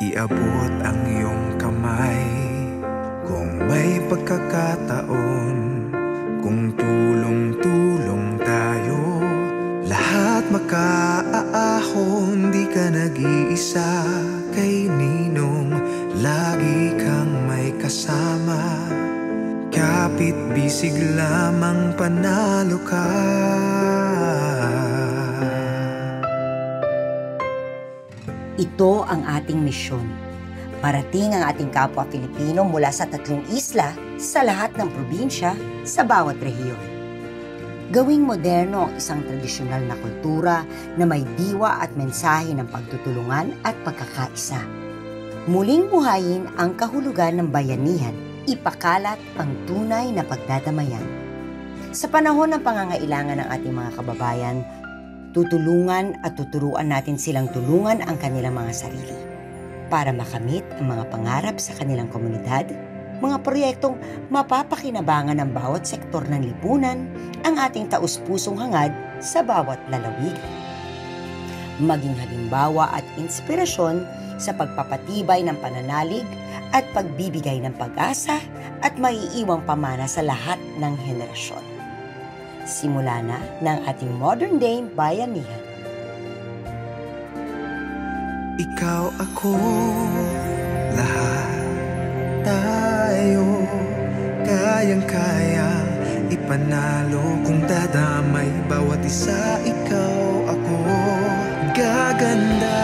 Iabot ang iyong kamay kung may pagkakataon, kung tulong-tulong tayo, lahat makaaahon. Di ka nag-iisa kay Ninong, lagi kang may kasama. Kapit bisig lamang panalo ka. Ito ang ating misyon. Marating ang ating kapwa Pilipino mula sa 3 isla, sa lahat ng probinsya, sa bawat rehiyon. Gawing moderno ang isang tradisyonal na kultura na may diwa at mensahe ng pagtutulungan at pagkakaisa. Muling buhayin ang kahulugan ng bayanihan, ipakalat ang tunay na pagdadamayan. Sa panahon ng pangangailangan ng ating mga kababayan, tutulungan at tuturuan natin silang tulungan ang kanilang mga sarili para makamit ang mga pangarap sa kanilang komunidad, mga proyektong mapapakinabangan ng bawat sektor ng lipunan, ang ating taus-pusong hangad sa bawat lalawigan. Maging halimbawa at inspirasyon sa pagpapatibay ng pananalig at pagbibigay ng pag-asa at maiiwang pamana sa lahat ng henerasyon. Simula na ng ating modern day bayanihan. Ikaw, ako, lahat tayo, kayang-kaya ipanalo kung dadamay bawat isa. Ikaw, ako, gaganda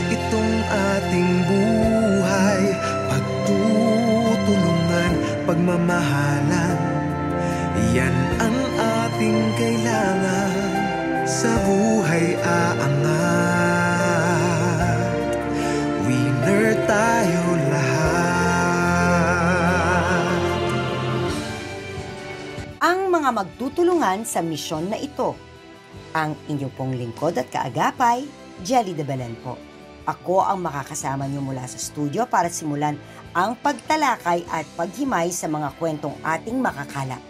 itong ating buhay, pagtutulungan, pagmamahalan, yan ang ating kailangan sa buhay aangat. Winner tayo lahat. Ang mga magtutulungan sa misyon na ito, ang inyong pong lingkod at kaagapay, Jelly de Belen po. Ako ang makakasama niyo mula sa studio para simulan ang pagtalakay at paghimay sa mga kwentong ating makakala.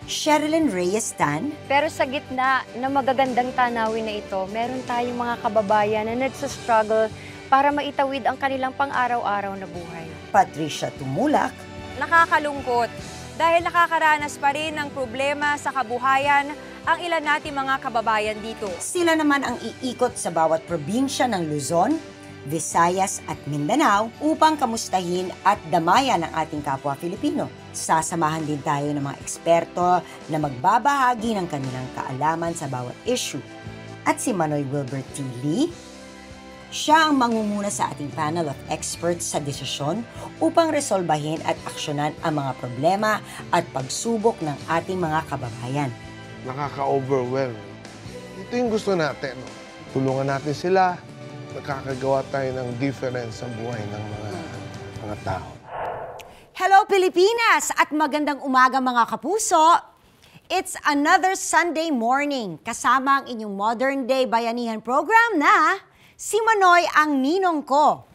Sherilyn Reyes Tan. Pero sa gitna na magagandang tanawin na ito, meron tayong mga kababayan na nagsastruggle para maitawid ang kanilang pang-araw-araw na buhay. Patricia Tumulak. Nakakalungkot dahil nakakaranas pa rin ng problema sa kabuhayan ang ilan nating mga kababayan dito. Sila naman ang iikot sa bawat probinsya ng Luzon, Visayas at Mindanao upang kamustahin at damayan ang ating kapwa Filipino. Sasamahan din tayo ng mga eksperto na magbabahagi ng kanilang kaalaman sa bawat issue. At si Manoy Wilbert T. Lee, siya ang mangunguna sa ating panel of experts sa desisyon upang resolbahin at aksyonan ang mga problema at pagsubok ng ating mga kababayan. Nakaka-overwhelm. Ito yung gusto natin. Tulungan natin sila. Nakakagawa tayo ng difference sa buhay ng mga tao. Hello Pilipinas at magandang umaga mga kapuso. It's another Sunday morning kasama ang inyong modern day bayanihan program na si Manoy ang ninong ko.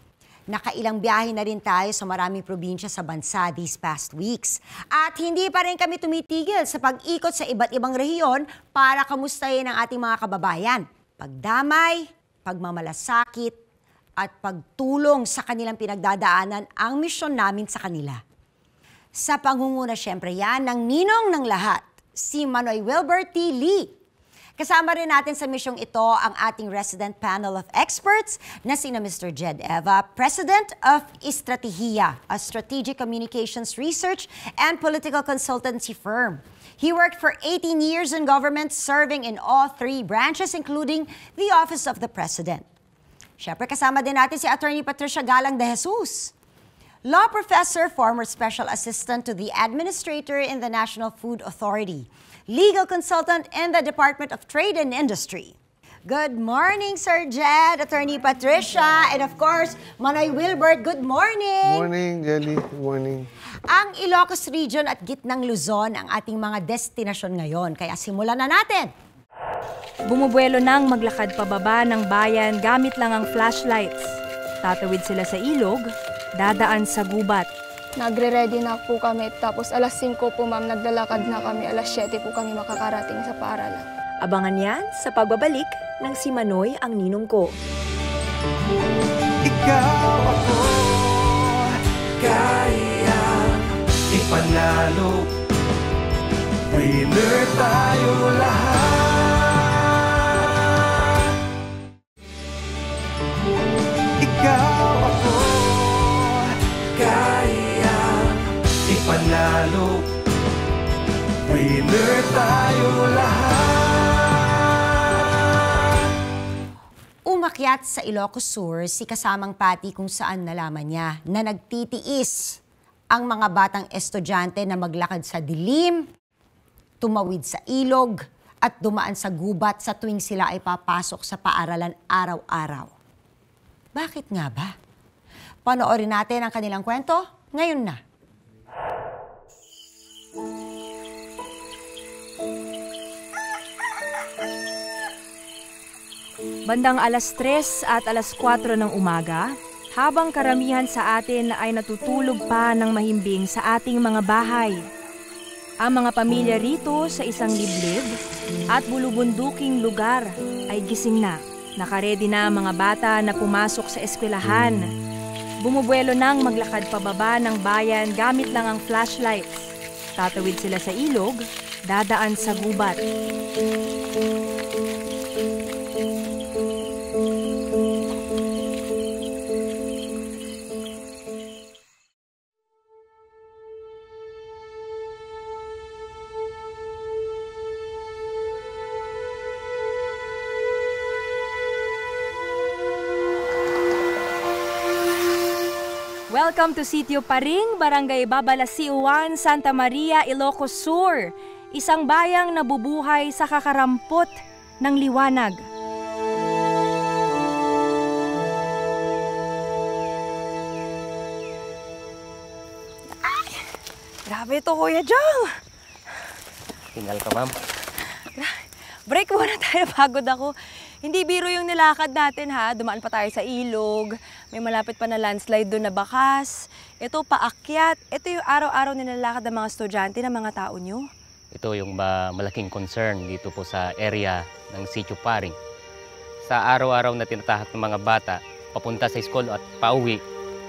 Nakailang biyahe na rin tayo sa maraming probinsya sa bansa these past weeks. At hindi pa rin kami tumitigil sa pag-ikot sa iba't ibang rehiyon para kamustahin ang ating mga kababayan. Pagdamay, pagmamalasakit, at pagtulong sa kanilang pinagdadaanan ang misyon namin sa kanila. Sa pangunguna syempre yan ng ninong ng lahat, si Manoy Wilbert T. Lee. Kasama rin natin sa misyong ito ang ating resident panel of experts na sina Mr. Jed Eva, President of Estrategia, a strategic communications research and political consultancy firm. He worked for 18 years in government, serving in all 3 branches, including the Office of the President. Siyempre, kasama din natin si Attorney Patricia Galang de Jesus, law professor, former special assistant to the administrator in the National Food Authority, legal consultant in the Department of Trade and Industry. Good morning, Sir Jed, Attorney Patricia, and of course, Manoy Wilbert, good morning! Morning, Jelly. Good morning. Ang Ilocos Region at gitnang Luzon ang ating mga destinasyon ngayon, kaya simulan na natin! Bumubuelo nang maglakad pababa ng bayan gamit lang ang flashlights. Tatawid sila sa ilog, dadaan sa gubat. Nagre-ready na po kami, tapos alas 5 po ma'am, naglalakad na kami, alas 7 po kami makakarating sa paaralan. Abangan yan sa pagbabalik ng si Manoy ang ninong ko. Ikaw winner tayo lahat. Ikaw ako, kaya ipanalo. Winner tayo lahat. Umakyat sa Ilocos Sur si kasamang Patty kung saan nalaman niya na nagtitiis ang mga batang estudyante na maglakad sa dilim, tumawid sa ilog, at dumaan sa gubat sa tuwing sila ay papasok sa paaralan araw-araw. Bakit nga ba? Panoorin natin ang kanilang kwento ngayon na. Bandang alas 3 at alas 4 ng umaga, habang karamihan sa atin ay natutulog pa ng mahimbing sa ating mga bahay. Ang mga pamilya rito sa isang liblib at bulubunduking lugar ay gising na. Nakaredy na ang mga bata na pumasok sa eskwelahan. Bumubuelo nang maglakad pababa ng bayan gamit lang ang flashlights. Tatawid sila sa ilog, dadaan sa gubat. Welcome to Sitio Paring, Barangay Babalasiuan, Santa Maria, Ilocos Sur. Isang bayang nabubuhay sa kakarampot ng liwanag. Ay! Grabe ito, Kuya Jong! Tinggal ka, ma'am. Break muna tayo, pagod ako. Hindi biro yung nilakad natin ha, dumaan pa tayo sa ilog, may malapit pa na landslide doon na bakas. Ito, paakyat. Ito yung araw-araw nilalakad ng mga estudyante ng mga tao nyo. Ito yung malaking concern dito po sa area ng Sitio Paring. Sa araw-araw na tinatahak ng mga bata, papunta sa school at pauwi,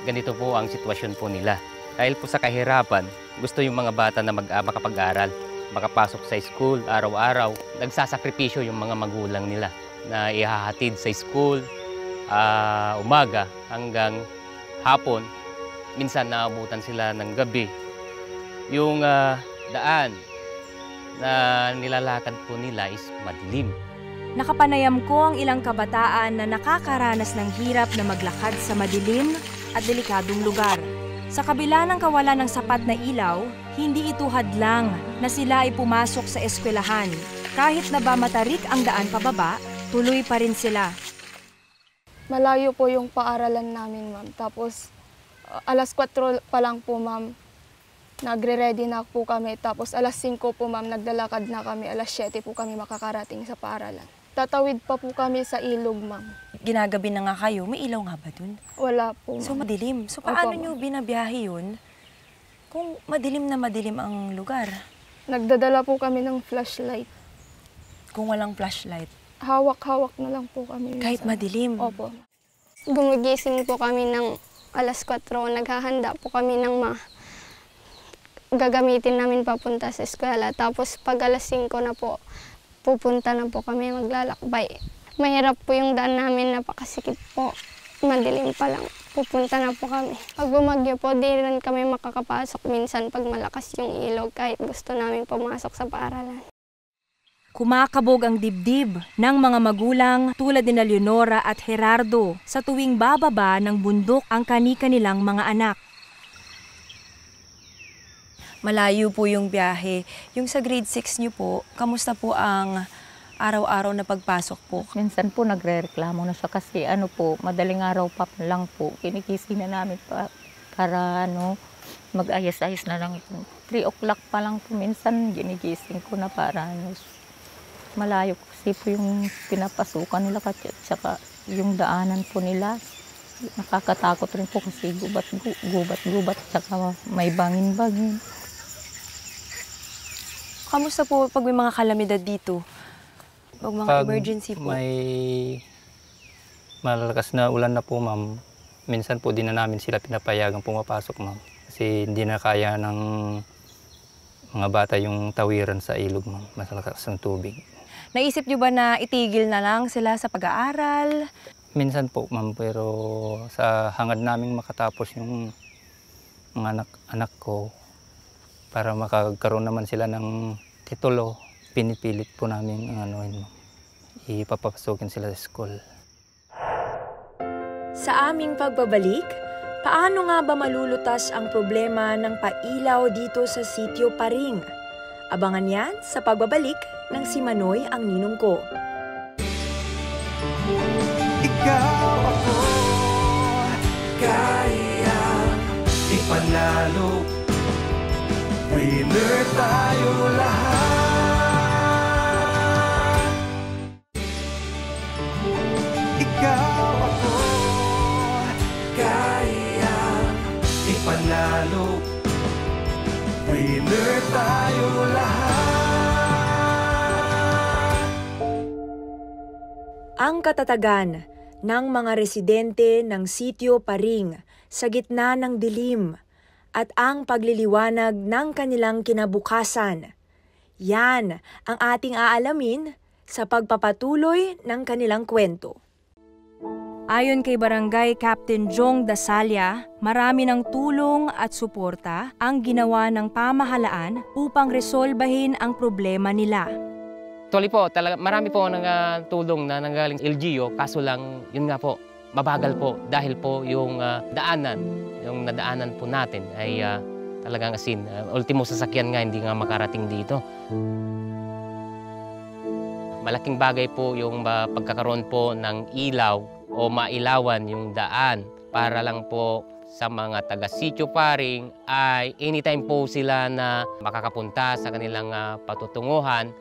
ganito po ang sitwasyon po nila. Dahil po sa kahirapan, gusto yung mga bata na makapag-aral, makapasok sa school araw-araw. Nagsasakripisyo yung mga magulang nila na ihahatid sa school, umaga hanggang hapon. Minsan naabutan sila ng gabi. Yung daan na nilalakad po nila is madilim. Nakapanayam ko ang ilang kabataan na nakakaranas ng hirap na maglakad sa madilim at delikadong lugar. Sa kabila ng kawalan ng sapat na ilaw, hindi ito hadlang na sila ay pumasok sa eskwelahan. Kahit na ba matarik ang daan pababa, tuloy pa rin sila. Malayo po yung paaralan namin, ma'am. Tapos, alas 4 pa lang po, ma'am, nagre-ready na po kami. Tapos, alas 5 po, ma'am, naglalakad na kami. Alas 7 po kami makakarating sa paaralan. Tatawid pa po kami sa ilog, ma'am. Ginagabi na nga kayo, may ilaw nga ba dun? Wala po, ma'am. So madilim. So paano Opo, nyo binabiyahe yun kung madilim na madilim ang lugar? Nagdadala po kami ng flashlight. Kung walang flashlight? Hawak-hawak na lang po kami. Kahit madilim? Opo. Gumigising po kami ng alas 4, naghahanda po kami ng gagamitin namin papunta sa eskwela. Tapos pag alas 5 na po, pupunta na po kami maglalakbay. Mahirap po yung daan namin, napakasikip po. Madilim pa lang, pupunta na po kami. Pag bumagyo po, di rin kami makakapasok minsan pag malakas yung ilog kahit gusto namin pumasok sa paaralan. Kumakabog ang dibdib ng mga magulang tulad ni Leonora at Gerardo sa tuwing bababa ng bundok ang kani-kanilang mga anak. Malayo po yung biyahe. Yung sa grade 6 nyo po, kamusta po ang araw-araw na pagpasok po? Minsan po nagre-reklamo na siya kasi madaling araw pa lang po. Kinikisi na namin para mag-ayos-ayos na lang. 3 o'clock pa lang po minsan ginigising ko na para malayo kasi po yung pinapasukan nila at saka yung daanan po nila. Nakakatakot rin po kasi gubat-gubat saka may bangin-bangin. Kamusta po pag may mga kalamidad dito? Pag mga emergency po? May malakas na ulan na po, ma'am. Minsan po din na namin sila pinapayagang pumapasok, ma'am. Kasi hindi na kaya ng mga bata yung tawiran sa ilog, ma'am. Masalakas ng tubig. Naisip niyo ba na itigil na lang sila sa pag-aaral? Minsan po, ma'am, pero sa hangad naming makatapos yung mga anak ko para makakaroon naman sila ng titulo, pinipilit po namin ipapapasukin sila sa school. Sa aming pagbabalik, paano nga ba malulutas ang problema ng pailaw dito sa Sitio Paring? Abangan yan sa pagbabalik ng Si Manoy ang ninong ko. Ikaw ako, kaya ipanalo. Winner tayo lahat. Ikaw ako, kaya ipanalo. Winner tayo lahat. Ang katatagan ng mga residente ng Sitio Paring sa gitna ng dilim at ang pagliliwanag ng kanilang kinabukasan. Yan ang ating aalamin sa pagpapatuloy ng kanilang kwento. Ayon kay Barangay Captain Jong Dasalya, marami ng tulong at suporta ang ginawa ng pamahalaan upang resolbahin ang problema nila. Actually po, marami po tulong na nanggaling LGU, kaso lang, yun nga po, mabagal po dahil po yung yung nadaanan po natin ay talagang ultimo sasakyan nga hindi nga makarating dito. Malaking bagay po yung pagkakaroon po ng ilaw o mailawan yung daan para lang po sa mga taga Sitio Paring ay anytime po sila na makakapunta sa kanilang patutunguhan.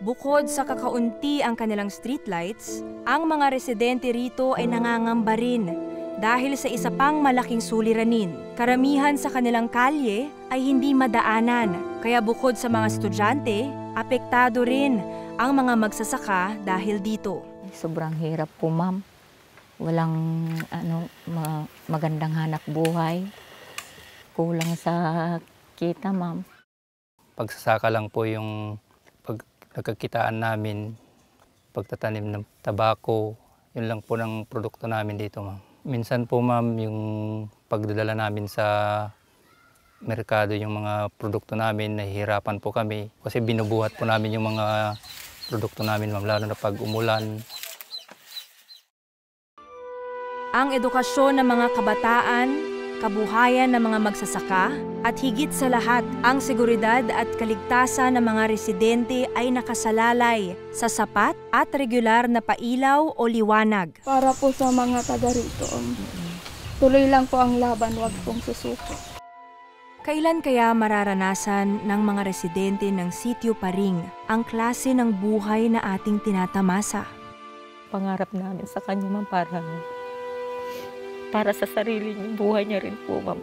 Bukod sa kakaunti ang kanilang streetlights, ang mga residente rito ay nangangamba rin dahil sa isa pang malaking suliranin. Karamihan sa kanilang kalye ay hindi madaanan, kaya bukod sa mga estudyante, apektado rin ang mga magsasaka dahil dito. Sobrang hirap po, ma'am. Walang magandang hanap buhay. Kulang sa kita, ma'am. Pagsasaka lang po yung nagkakitaan namin, pagtatanim ng tabako, yun lang po ng produkto namin dito, ma'am. Minsan po, ma'am, yung pagdadala namin sa merkado yung mga produkto namin, nahihirapan po kami kasi binubuhat po namin yung mga produkto namin, ma'am, lalo na pag umulan. Ang edukasyon ng mga kabataan, kabuhayan ng mga magsasaka, at higit sa lahat, ang seguridad at kaligtasan ng mga residente ay nakasalalay sa sapat at regular na pailaw o liwanag. Para po sa mga taga rito, tuloy lang po ang laban, wag pong susuko. Kailan kaya mararanasan ng mga residente ng Sitio Paring ang klase ng buhay na ating tinatamasa? Pangarap namin sa kanya, ma'am, para sa sarili niya, buhay niya rin po, ma'am,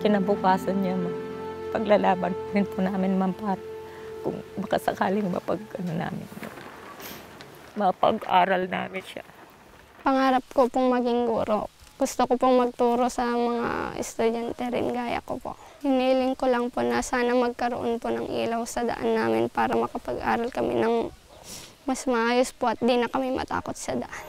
kinabukasan niya, ma'am. Paglalaban rin po namin, ma'am, para kung baka sakaling mapag-aral namin siya. Pangarap ko pong maging guro. Gusto ko pong magturo sa mga estudyante rin gaya ko po. Hiniling ko lang po na sana magkaroon po ng ilaw sa daan namin para makapag-aral kami ng mas maayos po at di na kami matakot sa daan.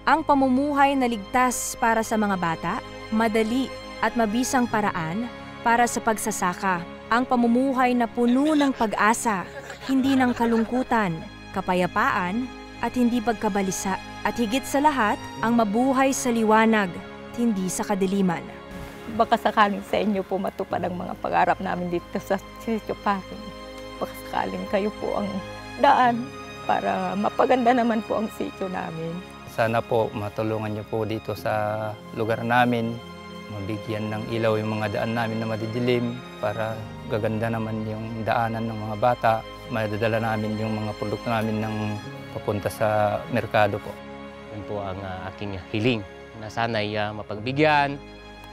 Ang pamumuhay na ligtas para sa mga bata, madali at mabisang paraan para sa pagsasaka. Ang pamumuhay na puno ng pag-asa, hindi ng kalungkutan, kapayapaan at hindi pagkabalisa. At higit sa lahat, ang mabuhay sa liwanag at hindi sa kadiliman. Baka sakaling sa inyo po matupad ang mga pangarap namin dito sa Sitio Paring. Baka sakaling kayo po ang daan para mapaganda naman po ang sitio namin. Sana po matulungan niyo po dito sa lugar namin, mabigyan ng ilaw yung mga daan namin na madidilim para gaganda naman yung daanan ng mga bata. Madadala namin yung mga produkto namin ng papunta sa merkado po. Yan po ang aking hiling na sana'y mapagbigyan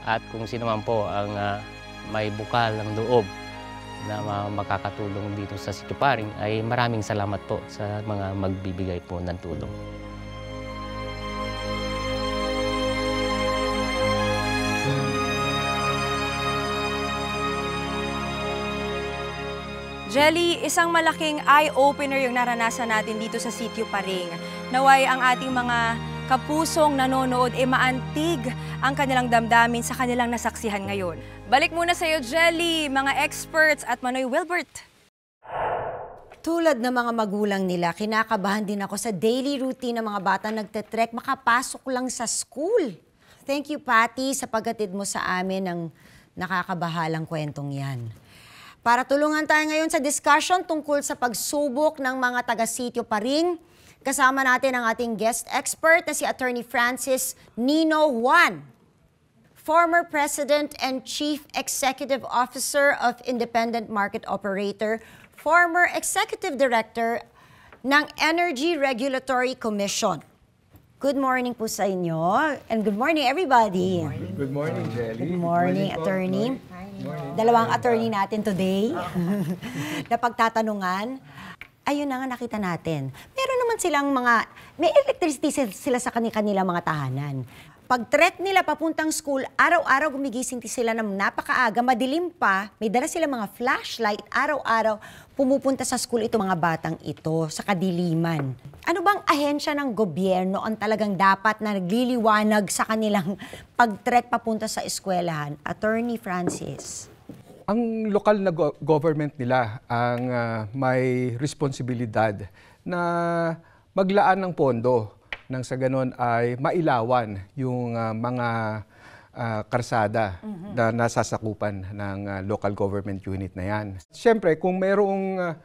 at kung sino man po ang may bukal ng loob na makakatulong dito sa Sitio Paring ay maraming salamat po sa mga magbibigay po ng tulong. Jelly, isang malaking eye-opener yung naranasan natin dito sa Sitio Paring. Naway ang ating mga kapusong nanonood maantig ang kanilang damdamin sa kanilang nasaksihan ngayon. Balik muna sa iyo, Jelly, mga experts at Manoy Wilbert. Tulad ng mga magulang nila, kinakabahan din ako sa daily routine ng mga bata nagtetrek makapasok lang sa school. Thank you, Patty, sa paghatid mo sa amin ng nakakabahalang kwentong yan. Para tulungan tayo ngayon sa discussion tungkol sa pagsubok ng mga taga-Sitio Paring, kasama natin ang ating guest expert na si Attorney Francis Nino Juan, former President and Chief Executive Officer of Independent Market Operator, former Executive Director ng Energy Regulatory Commission. Good morning po sa inyo. And good morning, everybody. Good morning, Jelly. Good morning, Attorney. Dalawang attorney natin today na pagtatanungan. Ayun na nga nakita natin. Meron naman silang may electricity sila sa kanilang mga tahanan. Pag trek nila papuntang school, araw-araw gumigising sila ng napakaaga, madilim pa, may dala sila mga flashlight, araw-araw pumupunta sa school itong mga batang ito sa kadiliman. Ano bang ahensya ng gobyerno ang talagang dapat na nagliliwanag sa kanilang pag-trek papunta sa eskwelahan? Attorney Francis. Ang lokal na government nila ang may responsibilidad na maglaan ng pondo nang sa ganon ay mailawan yung mga karsada na nasasakupan ng local government unit na yan. Siyempre, kung mayroong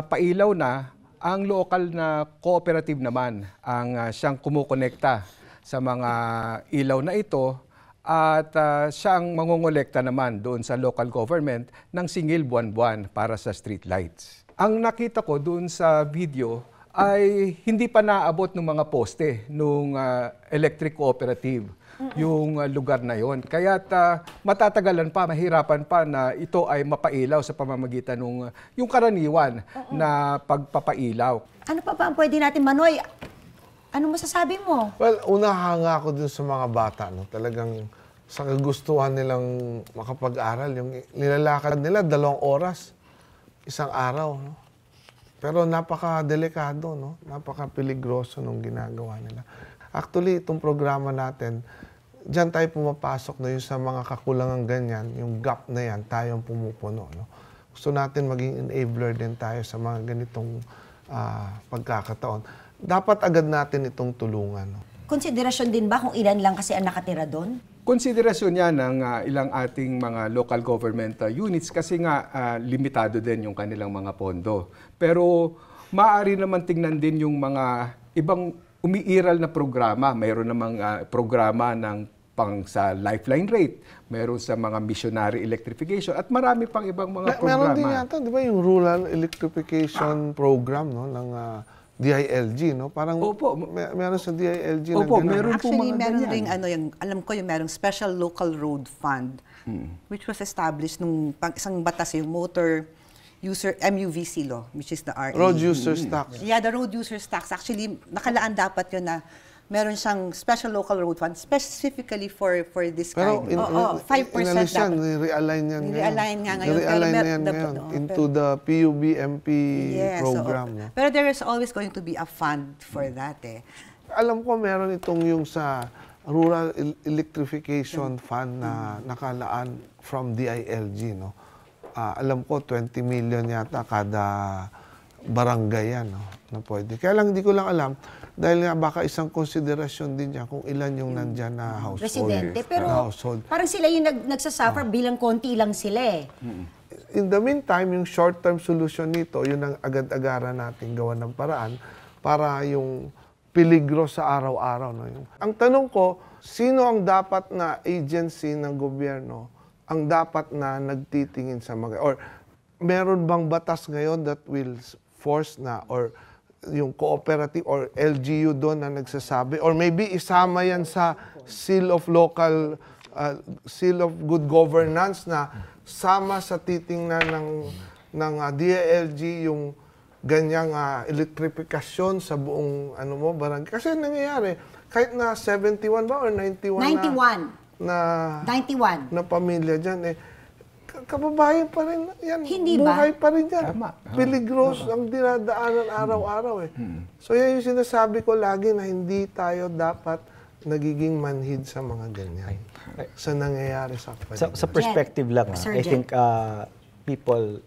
pailaw na, ang local na cooperative naman ang siyang kumukonekta sa mga ilaw na ito at siyang mangongolekta naman doon sa local government ng singil buwan-buwan para sa street lights. Ang nakita ko doon sa video ay hindi pa naabot ng mga poste nung electric cooperative yung lugar na yon. Kaya matatagalan pa, mahirapan pa na ito ay mapailaw sa pamamagitan ng yung karaniwan na pagpapailaw. Ano pa ba ang pwede natin, Manoy? Ano masasabi mo? Well, unahanga ako dun sa mga bata. No? Talagang sa kagustuhan nilang makapag-aral. Yung nilalakad nila 2 oras, isang araw. No? Pero napaka-delikado, no? Napaka-peligroso nung ginagawa nila. Actually, itong programa natin, diyan tayo pumapasok na yung sa mga kakulangan ganyan, yung gap na yan, tayong pumupuno. No? Gusto natin maging enabler din tayo sa mga ganitong pagkakataon. Dapat agad natin itong tulungan. No? Konsiderasyon din ba kung ilan lang kasi ang nakatira doon? Konsiderasyon yan ng ilang ating mga local government units kasi nga limitado din yung kanilang mga pondo. Pero maaari naman tingnan din yung mga ibang umiiral na programa. Mayroon namang programa ng pang sa lifeline rate, mayroon sa mga missionary electrification at marami pang ibang mga programa. Meron din yata, di ba, yung rural electrification program, no, ng DILG, no? Parang opo, meron sa DILG opo, na meron po actually, mga meron ganyan. ring yung alam ko yung merong Special Local Road Fund which was established nung isang batas yung Motor User MUVC law, which is the RA. Road Users Tax. Yeah, the Road Users Tax. Actually, nakalaan dapat yun na meron siyang Special Local Road Fund specifically for this Pero kind. 5% inalis yan, dapat. realign yan Realign nga ngayon. Realign na yan ngayon into the PUBMP program. No? Pero there is always going to be a fund for that eh. Alam ko meron itong yung sa Rural Electrification Fund na nakalaan from DILG. No? Alam ko 20 million yata kada barangay yan, no? Na pwede. Kaya lang hindi ko lang alam dahil nga baka isang konsiderasyon din niya kung ilan yung nandyan na household. Residente. Pero parang sila yung nagsasuffer bilang konti lang sila eh. In the meantime, yung short-term solution nito, yun ang agad-agaran natin gawa ng paraan para yung peligro sa araw-araw. No? Ang tanong ko, sino ang dapat na agency ng gobyerno ang dapat na nagtitingin sa mga... Or meron bang batas ngayon that will force na or yung cooperative or LGU doon na nagsasabi or maybe isama yan sa seal of local seal of good governance na sama sa titingnan ng DILG yung ganyang elektrifikasyon sa buong barangay. Kasi nangyayari kahit na 71 ba or 91 91 na pamilya diyan kababayan pa rin yan. Hindi ba? Buhay pa rin yan. Tama. Peligros ang dinadaanan araw-araw eh. So yan yung sinasabi ko lagi na hindi tayo dapat nagiging manhid sa mga ganyan. Sa nangyayari sa paligid. Sa perspective lang, I think people,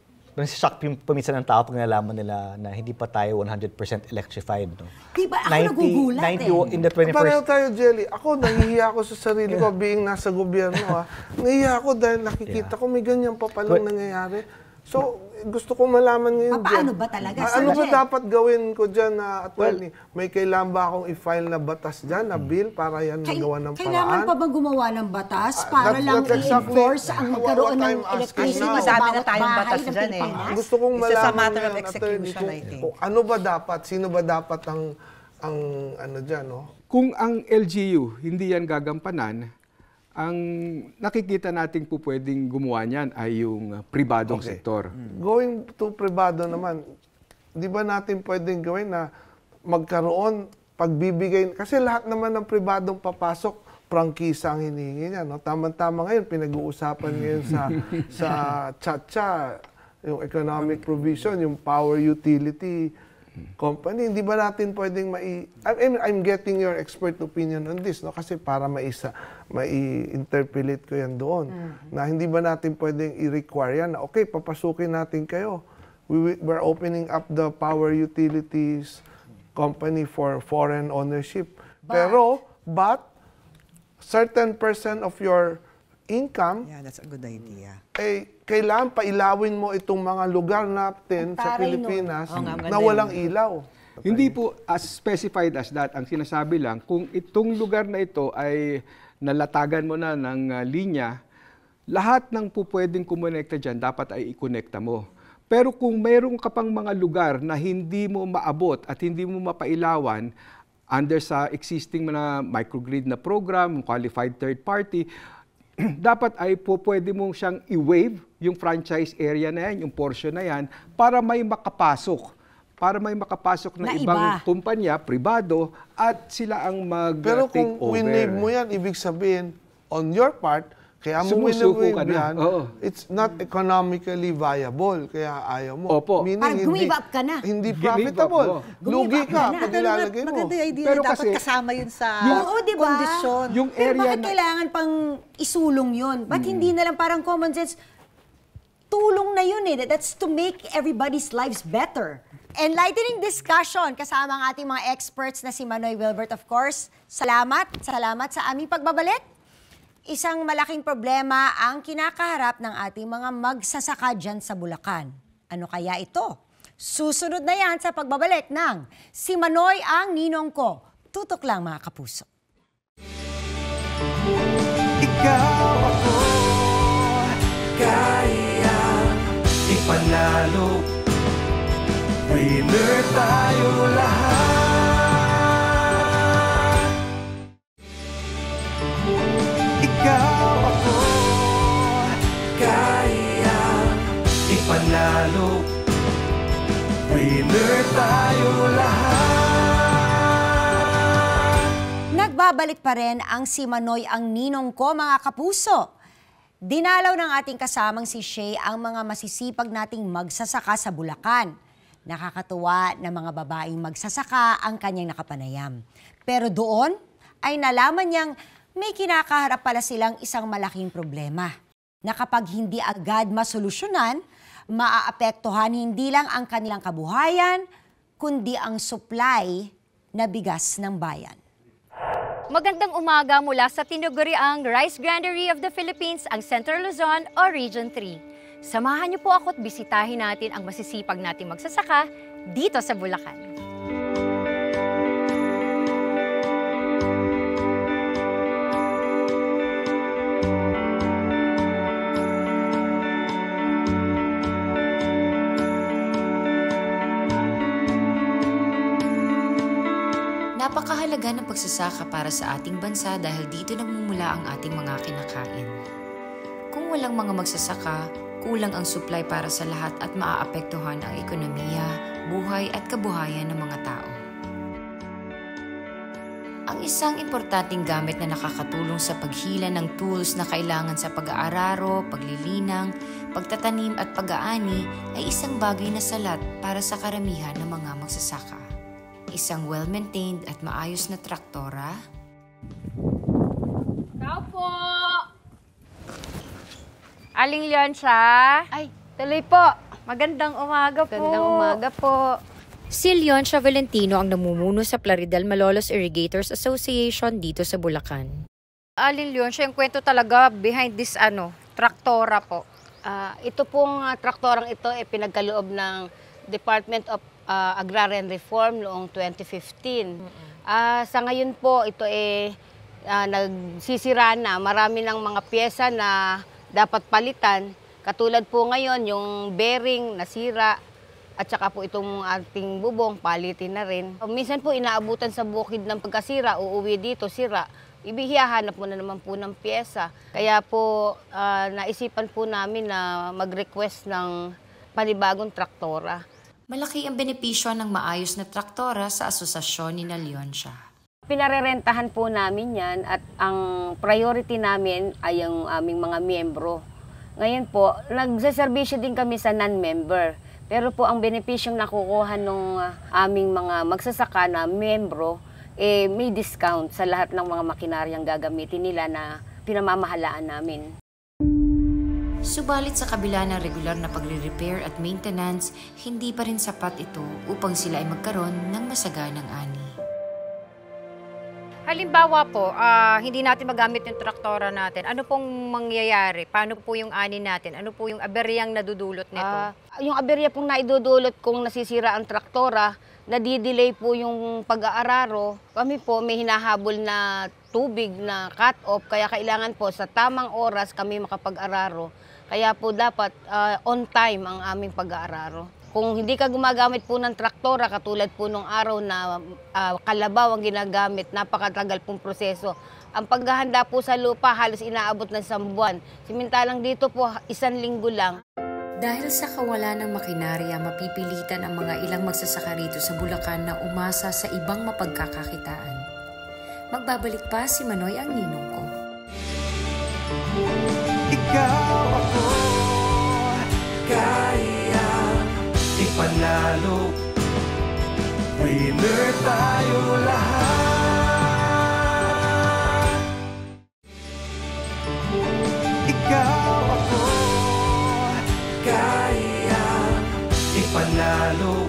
shock paminsan ng tao pag nalaman nila na hindi pa tayo 100% electrified. No? Diba? Ako nagugulat In the 21st... Pareho tayo, Jelly. Ako, nahihiya ako sa sarili ko being nasa gobyerno. Nahihiya ako dahil nakikita ko may ganyan pa palang nangyayari. So, gusto ko malaman ngayon, paano ba talaga? Ano ba dapat gawin ko dyan na attorney? May kailangan ba akong i-file na batas dyan, na bill, para yan magawa ng paraan? Kailangan pa bang gumawa ng batas para lang i-enforce ang magkaroon ng electricity sa bawat bahay ng Pilipinas? Gusto kong malaman matter of ngayon, attorney, execution, I think. kung ano ba dapat, sino ba dapat ang ano dyan, no? Kung ang LGU hindi yan gagampanan, ang nakikita nating po pwedeng gumawa niyan ay yung pribadong sektor. Going to pribado naman, di ba natin pwedeng gawin na magkaroon, pagbibigay, kasi lahat naman ng pribadong papasok, prangkisa ang hinihingi niya. No? Tama-tama ngayon, pinag-uusapan ngayon sa Chacha, yung economic provision, yung power utility company, hindi ba natin pwedeng I'm getting your expert opinion on this, no? Kasi para mai-interpolate ko yan doon. Na hindi ba natin pwedeng i-require yan na, okay, papasukin natin kayo. We're opening up the power utilities company for foreign ownership. But certain percent of your income, yeah, that's a good idea. Kailangan pailawin mo itong mga lugar natin sa Pilipinas na walang ilaw. Hindi po as specified as that. Ang sinasabi lang, kung itong lugar na ito ay nalatagan mo na ng linya, lahat ng po pwedeng kumonekta dyan, dapat ay ikonekta mo. Pero kung mayroon ka pang mga lugar na hindi mo maabot at hindi mo mapailawan, under sa existing na microgrid na program, qualified third party, dapat ay po pwede mong siyang i-waive yung franchise area na yan, yung portion na yan, para may makapasok. Para may makapasok na ibang kumpanya, pribado, at sila ang mag-take over. Pero kung win-waive mo yan, ibig sabihin, on your part, kaya mo win-waive yan, it's not economically viable, kaya ayaw mo. Opo. Parang gumive up ka na. Hindi profitable. Lugi ka pag ilalagay mo. Maganda yung idea Pero na dapat kasi, kasama yun sa diba? kondisyon. Yung Pero area bakit kailangan pang isulong yun? Ba't hindi na lang parang common sense? Tulong na yun eh. That's to make everybody's lives better. Enlightening discussion kasama ang ating mga experts na si Manoy Wilbert, of course. Salamat sa aming pagbabalik. Isang malaking problema ang kinakaharap ng ating mga magsasaka dyan sa Bulacan. Ano kaya ito? Susunod na yan sa pagbabalik ng Si Manoy ang Ninong Ko. Tutok lang mga kapuso. Ikaw ako, kaya ipanalo. Winner tayo lahat. Ikaw ako, kaya ipanalo. Winner tayo lahat. Nagbabalik pa rin ang Si Manoy ang Ninong Ko, mga kapuso. Dinalaw ng ating kasamang si Shay ang mga masisipag nating magsasaka sa Bulacan. Nakakatuwa na mga babaeng magsasaka ang kanyang nakapanayam. Pero doon ay nalaman niyang may kinakaharap pala silang isang malaking problema. Na kapag hindi agad masolusyonan, maaapektuhan hindi lang ang kanilang kabuhayan, kundi ang supply na bigas ng bayan. Magandang umaga mula sa tinuguriang Rice Granary of the Philippines, ang Central Luzon o Region 3. Samahan niyo po ako at bisitahin natin ang masisipag nating magsasaka dito sa Bulacan. Napakahalaga ng pagsasaka para sa ating bansa dahil dito nagmumula ang ating mga kinakain. Kung walang mga magsasaka, kulang ang supply para sa lahat at maaapektuhan ang ekonomiya, buhay at kabuhayan ng mga tao. Ang isang importanteng gamit na nakakatulong sa paghila ng tools na kailangan sa pag-aararo, paglilinang, pagtatanim at pag-aani ay isang bagay na salat para sa karamihan ng mga magsasaka. Isang well-maintained at maayos na traktora. Tao po! Aling Leonsia? Ay, tuloy po. Magandang umaga po. Magandang umaga po. Si Leonsia Valentino ang namumuno sa Plaridel Malolos Irrigators Association dito sa Bulacan. Aling Leonsia, yung kwento talaga behind this traktora po. Ito pong traktorang ito ay pinagkaloob ng Department of Agrarian Reform noong 2015. Sa ngayon po, ito ay nagsisira na. Marami ng mga pyesa na dapat palitan. Katulad po ngayon, yung bearing nasira at saka po itong ating bubong, palitin na rin. Minsan po inaabutan sa bukid ng pagkasira, uuwi dito, sira. Ibihiyahanap mo na naman po ng pyesa. Kaya po naisipan po namin na mag-request ng panibagong traktora. Malaki ang benepisyo ng maayos na traktora sa asosasyon ni Leonsia. Pinarerentahan po namin yan at ang priority namin ay ang aming mga miyembro. Ngayon po, nagsaservisyo din kami sa non-member. Pero po ang benepisyong nakukuha ng aming mga magsasaka na miyembro, may discount sa lahat ng mga makinaryang gagamitin nila na pinamamahalaan namin. Subalit sa kabila ng regular na pagre-repair at maintenance, hindi pa rin sapat ito upang sila ay magkaroon ng masaganang ani. Halimbawa po, hindi natin magamit yung traktora natin. Ano pong mangyayari? Paano po yung ani natin? Ano po yung aberyang nadudulot nito? Yung aberya pong naidudulot kung nasisira ang traktora, nadidelay po yung pag-aararo. Kami po may hinahabol na tubig na cut-off, kaya kailangan po sa tamang oras kami makapag-araro. Kaya po dapat on time ang aming pag-aararo. Kung hindi ka gumagamit po ng traktora, katulad po nung araw na kalabaw ang ginagamit, napakatagal pong proseso. Ang paghahanda po sa lupa, halos inaabot ng 1 buwan. Simintalang dito po, 1 linggo lang. Dahil sa kawalan ng makinarya, mapipilitan ang mga ilang magsasaka rito sa Bulacan na umasa sa ibang mapagkakakitaan. Magbabalik pa si Manoy ang ninong ko. Ikaw ako, kaya ipanalo. Winner tayo lahat. Ikaw ako, kaya ipanalo.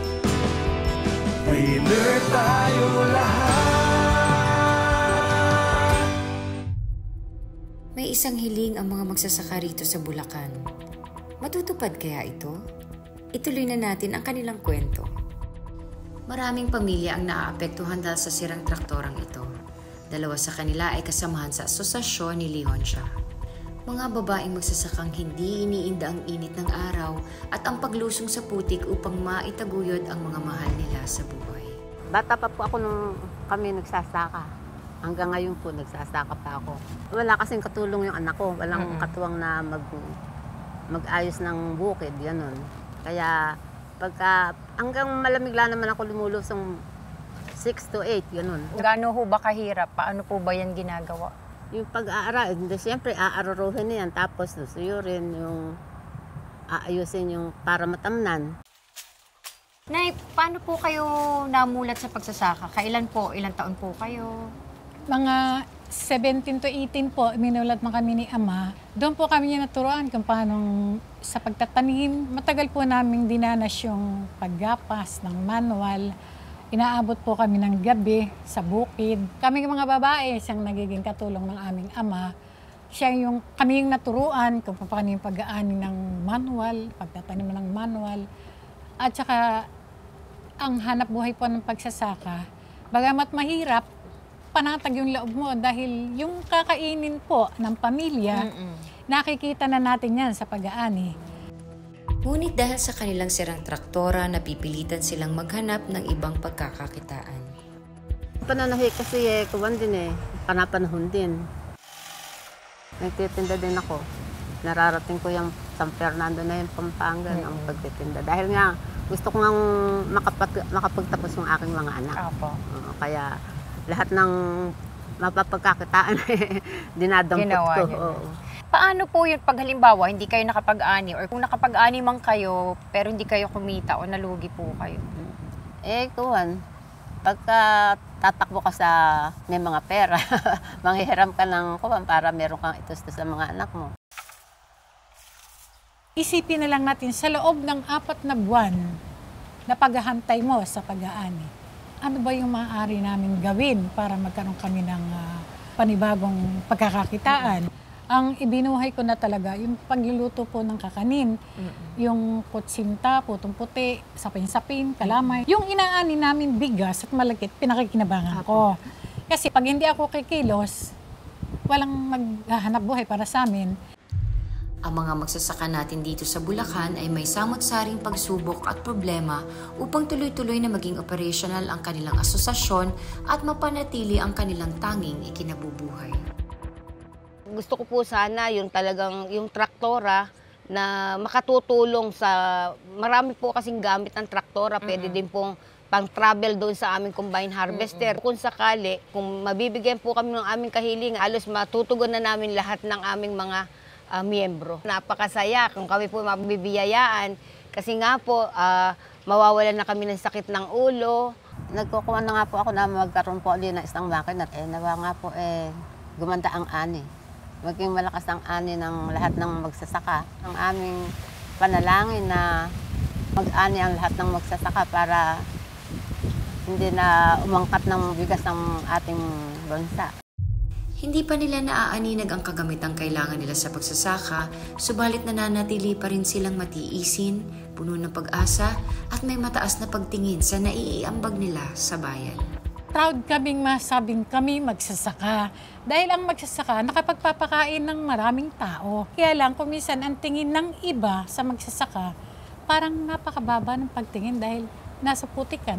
Winner tayo lahat. May isang hiling ang mga magsasaka rito sa Bulacan. Matutupad kaya ito? Ituloy na natin ang kanilang kwento. Maraming pamilya ang naaapektuhan dahil sa sirang traktorang ito. 2 sa kanila ay kasamahan sa asosasyon ni Leonsia. Mga babaeng magsasakang hindi iniinda ang init ng araw at ang paglusong sa putik upang maitaguyod ang mga mahal nila sa buhay. Bata pa po ako nung kami nagsasaka. Hanggang ngayon po nagsasaka pa ako. Wala kasing katulong yung anak ko. Walang katuwang na mag-ayos ng bukid, ganun. Kaya pagka hanggang malamig lang naman ako lumulusong 6 to 8, ganun. Gaano ho ba kahirap? Paano po ba yan ginagawa? Yung pag-aaral, siyempre aararuhin na yan. Tapos susuyurin, yung aayusin yung para matamnan. Nay, paano po kayo namulat sa pagsasaka? Kailan po? Ilang taon po kayo? Mga 17 to 18 po, minulat na kami ni Ama. Doon po kami niya naturuan kung paano sa pagtatanim. Matagal po namin dinanas yung paggapas ng manual. Inaabot po kami ng gabi sa bukid. Kami mga babae, siyang nagiging katulong ng aming ama. Kami yung naturuan kung paano yung pag-aani ng manual, pagtatanim ng manual. At saka, ang hanap buhay po ng pagsasaka, bagamat mahirap, panatag yung loob mo dahil yung kakainin po ng pamilya, nakikita na natin yan sa pag-aani. Ngunit dahil sa kanilang sirang traktora, napipilitan silang maghanap ng ibang pagkakakitaan. Pananahi kasi kuwan din panapanahon din. Nagtitinda din ako. Nararating ko yung San Fernando na yung Pampanga ang pagtitinda. Dahil nga gusto ko nga makapagtapos yung aking mga anak. Kaya lahat ng mapapagkakitaan dinadampot Ginawa ko. niyo. Oo. Paano po yun pag halimbawa hindi kayo nakapag-ani or kung nakapag-ani man kayo pero hindi kayo kumita o nalugi po kayo? Kuwan, pagka tatakbo ka sa may mga pera, manghihiram ka ng kuwan para meron kang itustos sa mga anak mo. Isipin na lang natin sa loob ng 4 na buwan na paghahantay mo sa pag-aani. Ano ba yung maaari namin gawin para magkaroon kami ng panibagong pagkakakitaan? Ang ibinuhay ko na talaga, yung pagluluto po ng kakanin, yung kutsinta, putong puti, sapin-sapin, kalamay. Yung inaani namin bigas at malagkit, pinakikinabangan ko. Kasi pag hindi ako kikilos, walang maghahanap buhay para sa amin. Ang mga magsasaka natin dito sa Bulacan ay may samot-saring pagsubok at problema upang tuloy-tuloy na maging operational ang kanilang asosasyon at mapanatili ang kanilang tanging ikinabubuhay. Gusto ko po sana yung talagang yung traktora na makatutulong sa marami po kasing gamit ng traktora. Pwede din pong pang-travel doon sa aming combine harvester. Kung sakali, kung mabibigyan po kami ng aming kahiling, halos matutugon na namin lahat ng aming mga miyembro. Napakasaya kung kami po mabibiyayaan kasi nga po mawawalan na kami ng sakit ng ulo. Nagkukuha na nga po ako na magkaroon po ulit ng isang makina. Nawa nga po gumanda ang ani. Maging malakas ang ani ng lahat ng magsasaka. Ang aming panalangin na mag-ani ang lahat ng magsasaka para hindi na umangkat ng bigas ng ating bansa. Hindi pa nila naaaninag ang kagamitang kailangan nila sa pagsasaka, subalit nananatili pa rin silang matiisin, puno ng pag-asa at may mataas na pagtingin sa naiiambag nila sa bayan. Proud kaming masabing kami magsasaka. Dahil ang magsasaka nakapagpapakain ng maraming tao. Kaya lang kung minsan ang tingin ng iba sa magsasaka, parang napakababa ng pagtingin dahil nasa putik ka.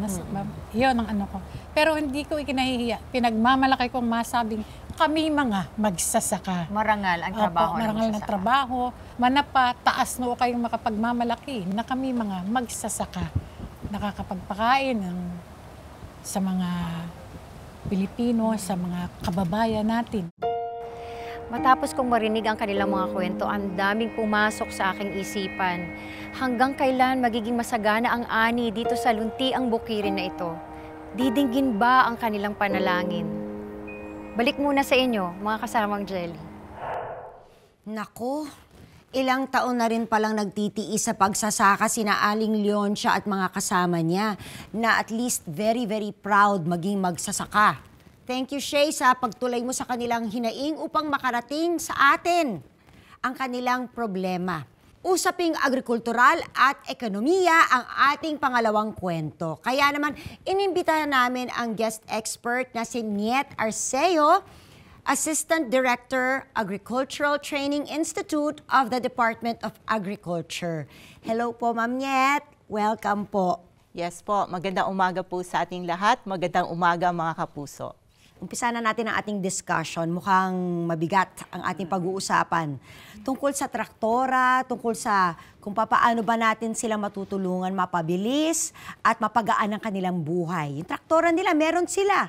Yun ang ano ko. Pero hindi ko ikinahihiya. Pinagmamalaki kong masabing kami mga magsasaka. Marangal ang trabaho. Opo, marangal na trabaho. Manapa, taas no kayong makapagmamalaki na kami mga magsasaka. Nakakapagpakain sa mga Pilipino, sa mga kababayan natin. Matapos kong marinig ang kanilang mga kwento, ang daming pumasok sa aking isipan. Hanggang kailan magiging masagana ang ani dito sa luntiang bukirin na ito? Didinggin ba ang kanilang panalangin? Balik muna sa inyo, mga kasamang Jelly. Nako, ilang taon na rin palang nagtitiis sa pagsasaka sina Aling Leoncia at mga kasama niya na at least very, very proud maging magsasaka. Thank you, Shay, sa pagtulay mo sa kanilang hinaing upang makarating sa atin ang kanilang problema. Usaping agrikultural at ekonomiya ang ating pangalawang kwento. Kaya naman, inimbitahan namin ang guest expert na si Niet Arceo, Assistant Director, Agricultural Training Institute of the Department of Agriculture. Hello po, Ma'am Niet. Welcome po. Yes po. Magandang umaga po sa ating lahat. Magandang umaga, mga kapuso. Umpisa na natin ang ating discussion. Mukhang mabigat ang ating pag-uusapan. Tungkol sa traktora, tungkol sa kung paano ba natin sila matutulungan mapabilis at mapagaan ang kanilang buhay. Yung traktora nila, meron sila.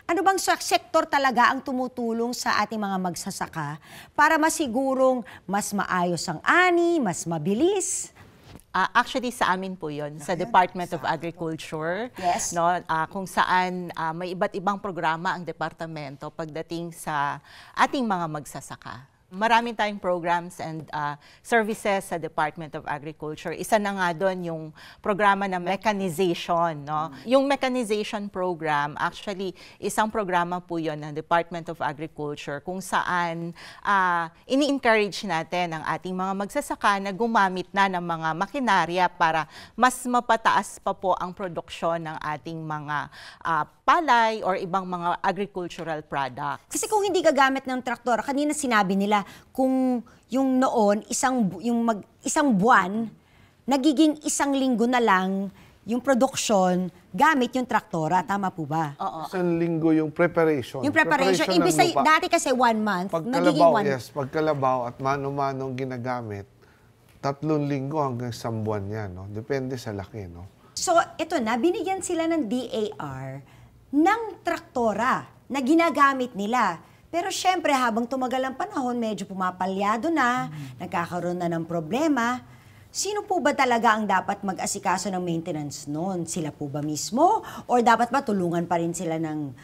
Ano bang sektor talaga ang tumutulong sa ating mga magsasaka para masigurong mas maayos ang ani, mas mabilis? Actually, sa amin po yun, sa Department of Agriculture. Yes. No, kung saan may iba't ibang programa ang departamento pagdating sa ating mga magsasaka. Maraming tayong programs and services sa Department of Agriculture. Isa na nga doon yung programa na mechanization. No? Yung mechanization program, actually, isang programa po yun ng Department of Agriculture kung saan ini-encourage natin ang ating mga magsasaka na gumamit na ng mga makinarya para mas mapataas pa po ang produksyon ng ating mga palay or ibang mga agricultural products. Kasi kung hindi gagamit ng traktor, kanina sinabi nila, kung yung noon, isang buwan, nagiging 1 linggo na lang yung production gamit yung traktora. Tama po ba? Oo. 1 linggo yung preparation. Yung preparation. Ibig dati kasi 1 month, nagiging 1. Yes, pagkalabaw at mano-manong ginagamit, 3 linggo hanggang 1 buwan yan. No? Depende sa laki. No? So, ito na, binigyan sila ng DAR ng traktora na ginagamit nila. Pero syempre, habang tumagal ang panahon, medyo pumapalyado na, nagkakaroon na ng problema. Sino po ba talaga ang dapat mag-asikaso ng maintenance noon? Sila po ba mismo? Or dapat ba tulungan pa rin sila ng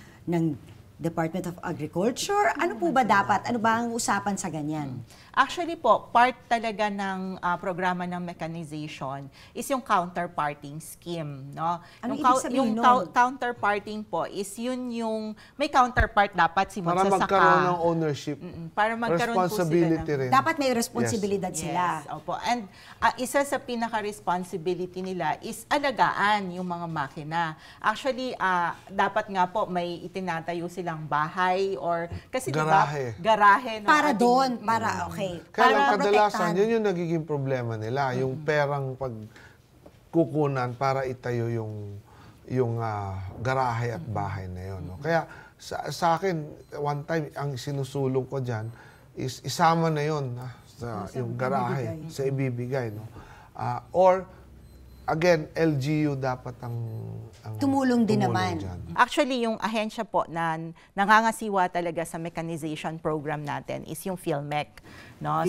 Department of Agriculture? Ano po ba dapat? Ano ba ang usapan sa ganyan? Actually po, part talaga ng programa ng mechanization is yung counterparting scheme. No? Ano yung ibig sabihin nun? counterparting po is yun yung may counterpart dapat si Para magsasaka. magkaroon ng ownership. Para magkaroon responsibility po sila rin. Dapat may responsibilidad sila. Yes, opo. And isa sa pinaka-responsibility nila is alagaan yung mga makina. Actually, dapat nga po may itinatayo silang bahay or kasi Garahe. diba, garahe. No, Para doon, para okay. Kaya lang Para kadalasan, protektahan. yun yung nagiging problema nila. Yung perang pagkukunan para itayo yung garahe at bahay na yun. No? Kaya sa akin, one time, ang sinusulong ko dyan is isama na yun yung garahe sa ibibigay. No? Or, again, LGU dapat ang tumulong din naman. Dyan. Actually, yung ahensya po na nangangasiwa talaga sa mechanization program natin is yung PhilMech. No?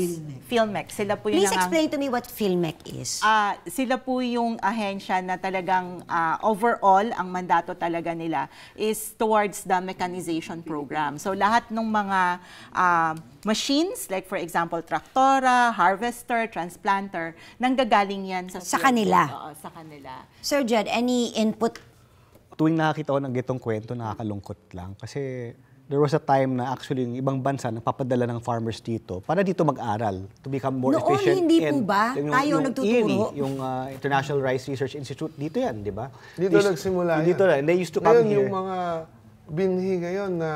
PhilMech. Sila po yung Please explain to me what PhilMech is. Sila po yung ahensya na talagang overall, ang mandato talaga nila is towards the mechanization program. So lahat ng mga machines, like for example, traktora, harvester, transplanter, nanggagaling yan sa kanila. Sa kanila. Sir Jed, any input? Tuwing nakakita ko ng gitong kwento, nakakalungkot lang. Kasi there was a time na actually yung ibang bansa nagpapadala ng farmers dito para dito mag-aral, to become more efficient. Hindi po ba? Tayo nagtuturo? Yung International Rice Research Institute, dito yan, di ba? Dito nagsimula yan. Dito na. They used to come ngayon, here. yung mga binhi ngayon na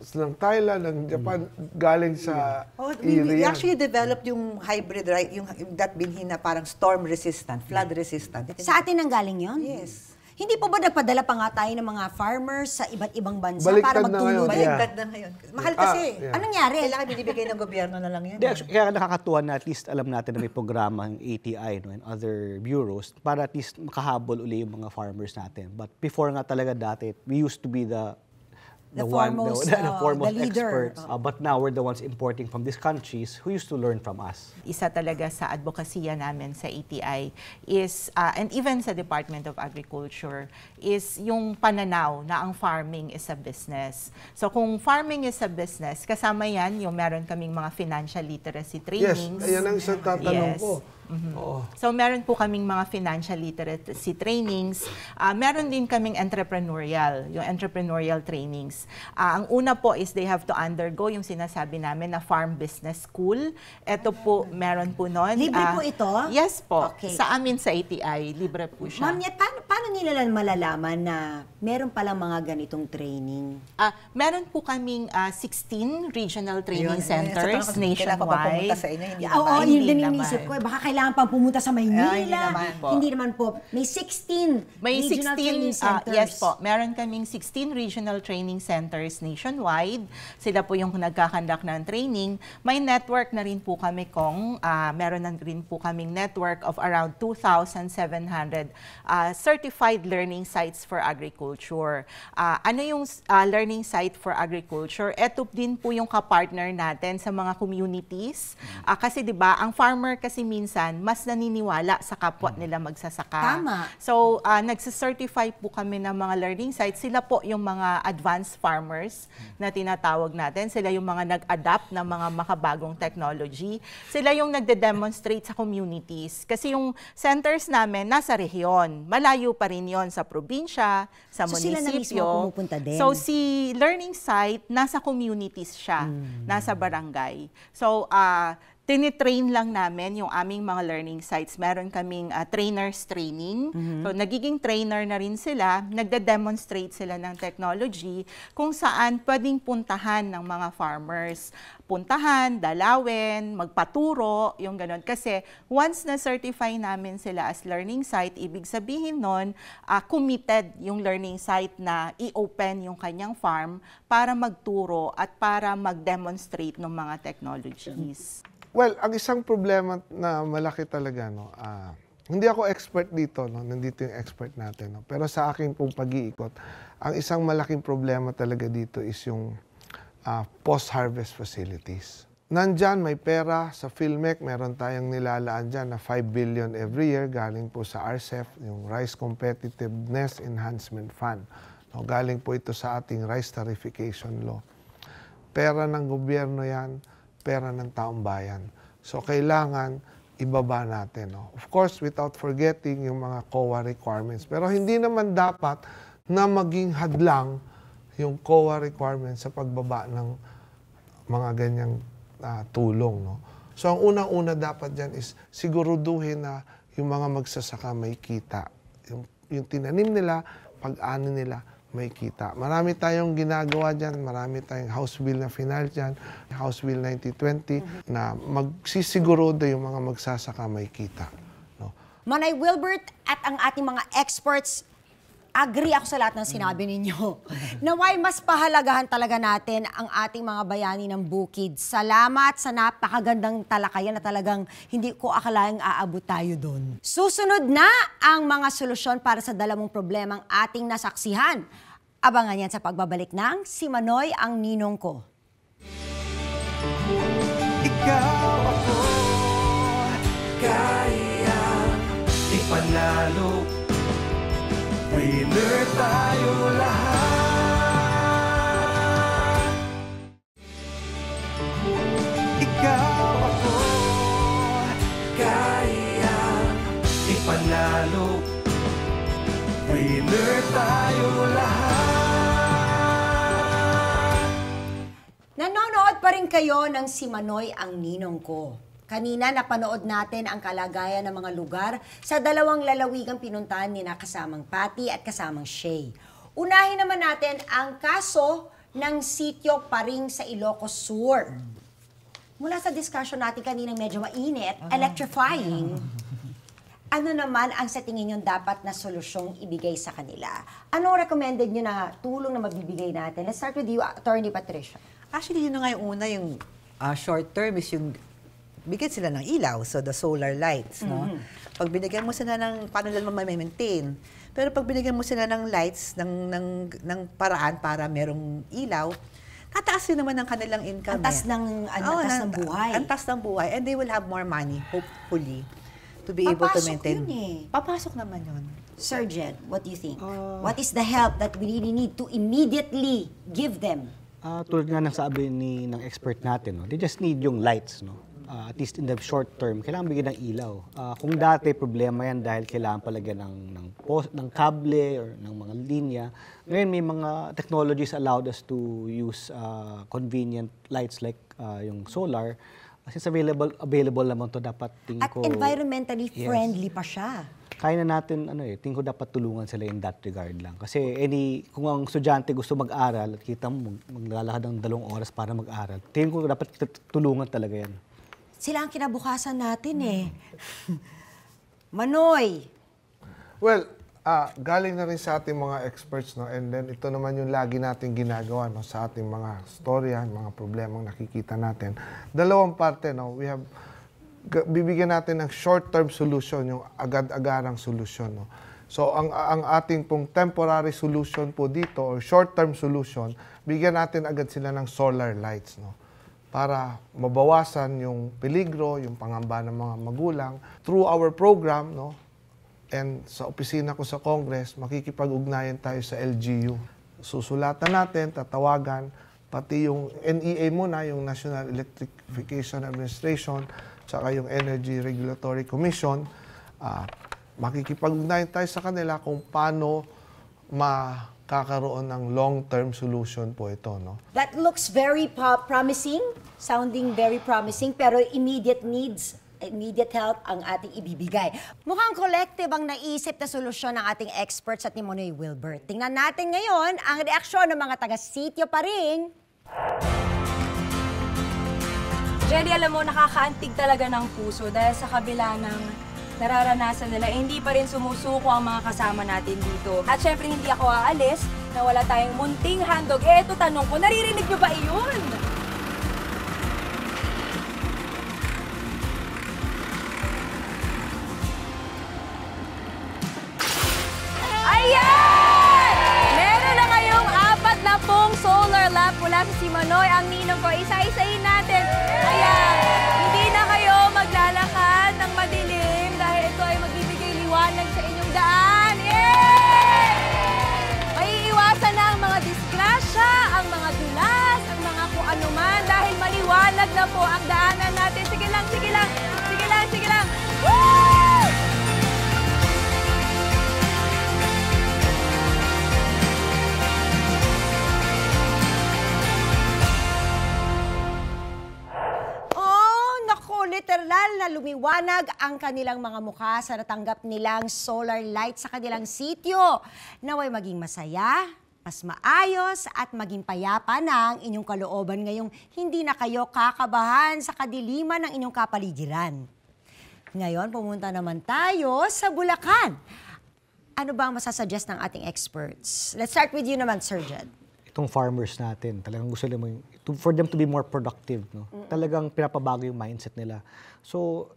ng Thailand, ng Japan, galing sa We actually developed yung hybrid, right? Yung that binhi na parang storm resistant, flood resistant. Sa atin ang galing yon? Yes. Hindi po ba nagpadala pa nga tayo ng mga farmers sa iba't ibang bansa Baliktad para magtulong? Baliktad na ngayon. Mahal kasi. Anong nangyari? Kailangan binibigay ng gobyerno na lang yan. Kaya nakakatuwa na at least alam natin na may programa ng ATI and other bureaus para at least makahabol uli yung mga farmers natin. But before nga talaga dati, we used to be the foremost leader. experts. But now we're the ones importing from these countries who used to learn from us. Isa talaga sa advokasya namin sa ATI is, and even sa Department of Agriculture, is yung pananaw na ang farming is a business. So kung farming is a business, kasama yan yung meron kaming mga financial literacy trainings. Yes, ayan ang isang tatanong ko. So meron po kaming mga financial literacy trainings. Meron din kaming yung entrepreneurial trainings. Ang una po is they have to undergo yung sinasabi namin na farm business school. Ito po, meron po nun. Libre po ito? Yes po. Okay. Sa amin sa ATI, libre po siya. Ma'am, paano nila malalaman na meron palang mga ganitong training? Meron po kaming 16 regional training centers nationwide. Oo, yun din inisip ko. Baka kailangan pang pumunta sa Maynila. Hindi naman po. May 16 regional training centers. Yes po. Meron kaming 16 regional training centers nationwide. Sila po yung nagkakandak ng training. May network na rin po kami meron na rin po kaming network of around 2,700 certified learning sites for agriculture. Ano yung learning site for agriculture? Ito din po yung kapartner natin sa mga communities. Kasi 'di ba, ang farmer kasi minsan mas naniniwala sa kapwa nila magsasaka. Tama. So, nagsicertify po kami ng mga learning sites. Sila po yung mga advanced farmers na tinatawag natin. Sila yung mga nag-adapt ng mga makabagong technology. Sila yung nagde-demonstrate sa communities. Kasi yung centers namin nasa rehiyon. Malayo pa rin yon sa probinsya, sa munisipyo. Sila na mismo pumupunta din. So, si learning site, nasa communities siya. Nasa barangay. So, tinitrain lang namin yung aming mga learning sites. Meron kaming trainers training. So, nagiging trainer na rin sila. Nagde-demonstrate sila ng technology kung saan pwedeng puntahan ng mga farmers. Puntahan, dalawin, magpaturo, yung ganun. Kasi once na-certify namin sila as learning site, ibig sabihin nun, committed yung learning site na i-open yung kanyang farm para magturo at para mag-demonstrate ng mga technologies. Well, ang isang problema na malaki talaga, no, Hindi ako expert dito, no? Nandito yung expert natin. No? Pero sa aking pong pag-iikot, ang isang malaking problema talaga dito is yung post-harvest facilities. Nandyan, may pera sa PhilMec, meron tayong nilalaan dyan na 5 billion every year, galing po sa RCEF, yung Rice Competitiveness Enhancement Fund. No? Galing po ito sa ating Rice Tarification Law. Pera ng gobyerno yan, pera ng taong bayan. So, kailangan ibaba natin. No? Of course, without forgetting yung mga COA requirements. Pero hindi naman dapat na maging hadlang yung COA requirements sa pagbaba ng mga ganyang tulong. No? So, ang unang-una dapat dyan is siguraduhin na yung mga magsasaka may kita. Yung tinanim nila, pag-ani nila, may kita. Marami tayong ginagawa dyan, marami tayong House Bill na final dyan, House Bill 9020, na magsisiguro yung mga magsasaka may kita. No? Manay Wilbert at ang ating mga experts, agree ako sa lahat ng sinabi ninyo. Naway mas pahalagahan talaga natin ang ating mga bayani ng bukid. Salamat sa napakagandang talakayan na talagang hindi ko akalaing aabot tayo doon. Susunod na ang mga solusyon para sa dalawang problemang ating nasaksihan. Abangan yan sa pagbabalik ng Si Manoy ang Ninong Ko. Ikaw ako, kaya ipanalo. Winner tayo lahat. Ikaw ako, kaya ipanalo. Winner tayo lahat. Nanonood pa rin kayo ng Si Manoy ang Ninong Ko. Kanina napanood natin ang kalagayan ng mga lugar sa dalawang lalawigang pinuntahan ni na kasamang Patty at kasamang Shay. Unahin naman natin ang kaso ng sitio Paring sa Ilocos Sur. Mula sa discussion natin kanina medyo mainit, electrifying. Ano naman ang sa tingin nyo dapat na solusyong ibigay sa kanila? Anong recommended nyo na tulong na mabibigay natin? Let's start with you, Attorney Patricia. Actually, yun na nga yung una, yung short term is yung bigyan sila ng ilaw, so the solar lights, no? Pag binigyan mo sila ng, paano nila ma-maintain? Pero pag binigyan mo sila ng lights, ng paraan para merong ilaw, tataas din naman ang kanilang income. Ang taas ng buhay. Ang taas ng buhay. And they will have more money, hopefully, to be able to maintain. Papasok yun eh. Papasok naman yun. Sir Jed, what do you think? What is the help that we really need to immediately give them? Tulad nga ng sabi ng expert natin, no? They just need yung lights, no? At least in the short term, kailangan bigyan ng ilaw. Kung dati problema yan dahil kailangan palagyan ng kable or ng mga linya, ngayon may mga technologies allowed us to use convenient lights like yung solar. Since available naman to, dapat tingin ko... At environmentally friendly pa siya. Kaya na natin, tingin ko dapat tulungan sila in that regard lang. Kasi kung ang estudyante gusto mag-aral, at kita mo maglalakad ng 2 oras para mag-aral, tingin ko dapat tulungan talaga yan. Sila ang kinabukasan natin eh. Manoy! Well, galing na rin sa ating mga experts, no? And then ito naman yung lagi natin ginagawa, no? Sa ating mga storya, mga problemang nakikita natin. Dalawang parte, no? Bibigyan natin ng short-term solution, yung agad-agarang solusyon, no? So, ang ating pong temporary solution po dito, or short-term solution, bigyan natin agad sila ng solar lights, no? Para mabawasan yung peligro, yung pangamba ng mga magulang. Through our program, no? And sa opisina ko sa Congress, makikipag-ugnayan tayo sa LGU. Susulatan natin, tatawagan, pati yung NEA muna, yung National Electrification Administration, saka yung Energy Regulatory Commission, makikipag-ugnayan tayo sa kanila kung paano makakaroon ng long-term solution po ito, no? That looks very promising, sounding very promising, pero immediate needs, immediate help ang ating ibibigay. Mukhang collective ang naisip na solusyon ng ating experts at ni Manoy Wilbert. Tingnan natin ngayon ang reaksyon ng mga taga-sitio Paring. Jenny, alam mo, nakakaantig talaga ng puso dahil sa kabila ng nararanasan nila, hindi pa rin sumusuko ang mga kasama natin dito. At syempre, hindi ako aalis na wala tayong munting handog. Eto, tanong ko, naririnig nyo ba iyon? Manoy, ang ninong ko, isa-isahin natin. Ayan, hindi na kayo maglalakad ng madilim dahil ito ay magbibigay liwanag sa inyong daan. Yay! Maiiwasan na ang mga disgrasya, ang mga dulas, ang mga kung ano man dahil maliwanag na po ang daanan natin. Sige lang, sige lang, sige lang, sige lang. Woo! Literal na lumiwanag ang kanilang mga mukha sa natanggap nilang solar light sa kanilang sityo. Naway maging masaya, mas maayos at maging payapa na ang inyong kalooban ngayong hindi na kayo kakabahan sa kadiliman ng inyong kapaligiran. Ngayon, pumunta naman tayo sa Bulacan. Ano ba ang masasuggest ng ating experts? Let's start with you naman, Sir Jed. Itong farmers natin, talagang gusto nila for them to be more productive, no? Talagang pinapabago yung mindset nila. So,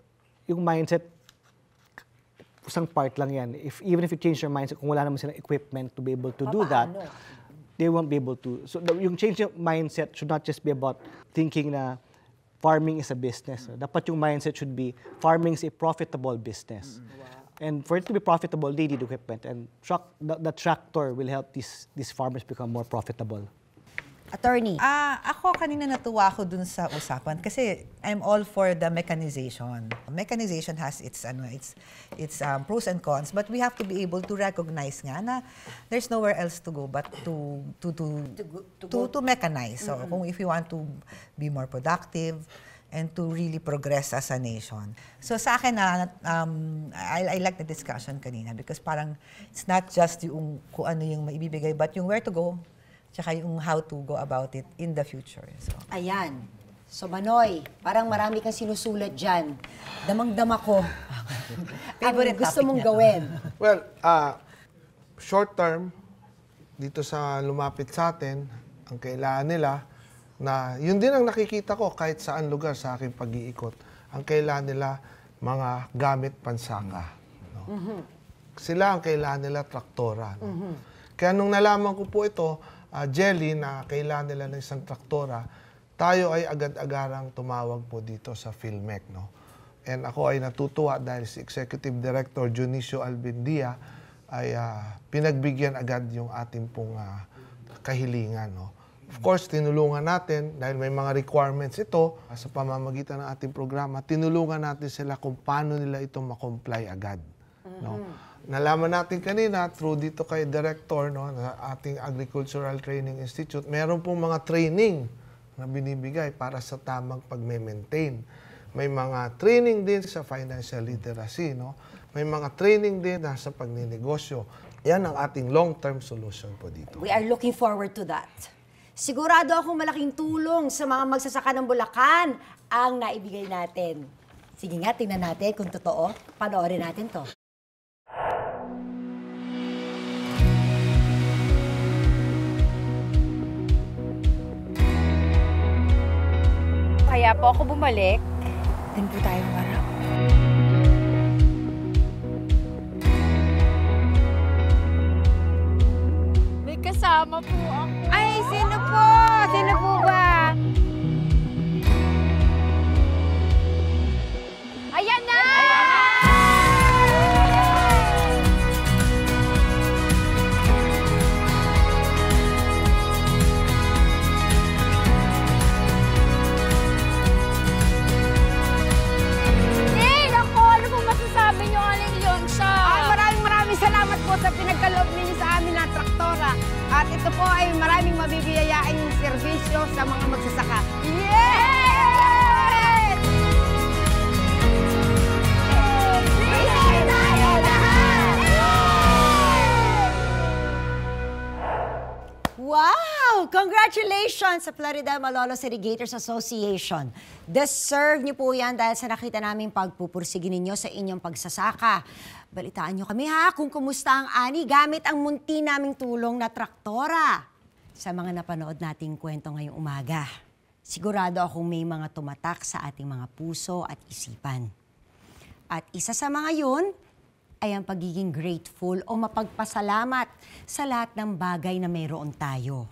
yung mindset, isang part lang yan. Even if you change your mindset, kung wala naman silang equipment to be able to do that, they won't be able to. So, yung change yung mindset should not just be about thinking na farming is a business. Dapat yung mindset should be, farming is a profitable business. And for it to be profitable, they need equipment. And the tractor will help these farmers become more profitable. Attorney. Ako kanina natuwa ako dun sa usapan kasi I'm all for the mechanization. Mechanization has its pros and cons, but we have to be able to recognize nga na there's nowhere else to go but to mechanize. So if you want to be more productive and to really progress as a nation. So sa akin I like the discussion kanina because parang it's not just yung kung ano yung maibibigay but yung where to go tsaka yung how to go about it in the future. So. Ayan. So Manoy, parang marami kang sinusulat dyan. Damang-dama ko. Favorite gusto mong gawin? Well, short term, dito sa lumapit sa atin, ang kailangan nila, na yun din ang nakikita ko kahit saan lugar sa aking pag-iikot. Ang kailangan nila, mga gamit pansaka. No? Sila ang kailangan nila traktora. No? Kaya nung nalaman ko po ito, Jelly, na kailangan nila ng isang traktora, tayo ay agad-agarang tumawag po dito sa PhilMec. No? And ako ay natutuwa dahil si Executive Director Junicio Albindia ay pinagbigyan agad yung ating pong kahilingan. No? Of course, tinulungan natin dahil may mga requirements ito sa pamamagitan ng ating programa. Tinulungan natin sila kung paano nila ito makomply agad. No? Nalaman natin kanina through dito kay Director no, na ating Agricultural Training Institute, meron pong mga training na binibigay para sa tamang pag-maintain. May mga training din sa financial literacy. No? May mga training din sa pagninegosyo. Yan ang ating long-term solution po dito. We are looking forward to that. Sigurado akong malaking tulong sa mga magsasaka ng Bulacan ang naibigay natin. Sige nga, tingnan natin kung totoo. Panoorin natin to. Kaya po ako bumalik. Din po tayo marap. May kasama po ako. Ay, sino po? Sino po ba? Ayan na! Salamat po sa pinagkaloob ninyo sa amin na traktora. At ito po ay maraming mabibiyayain yung serbisyo sa mga magsasaka. Yay! Bigay tayo lahat! Wow! Congratulations sa Florida Malolos Irrigators Association. Deserve niyo po yan dahil sa nakita namin pagpupursige ninyo sa inyong pagsasaka. Balitaan nyo kami ha kung kumusta ang ani gamit ang munti naming tulong na traktora. Sa mga napanood nating kwento ngayong umaga, sigurado akong may mga tumatak sa ating mga puso at isipan. At isa sa mga yun ay ang pagiging grateful o mapagpasalamat sa lahat ng bagay na mayroon tayo.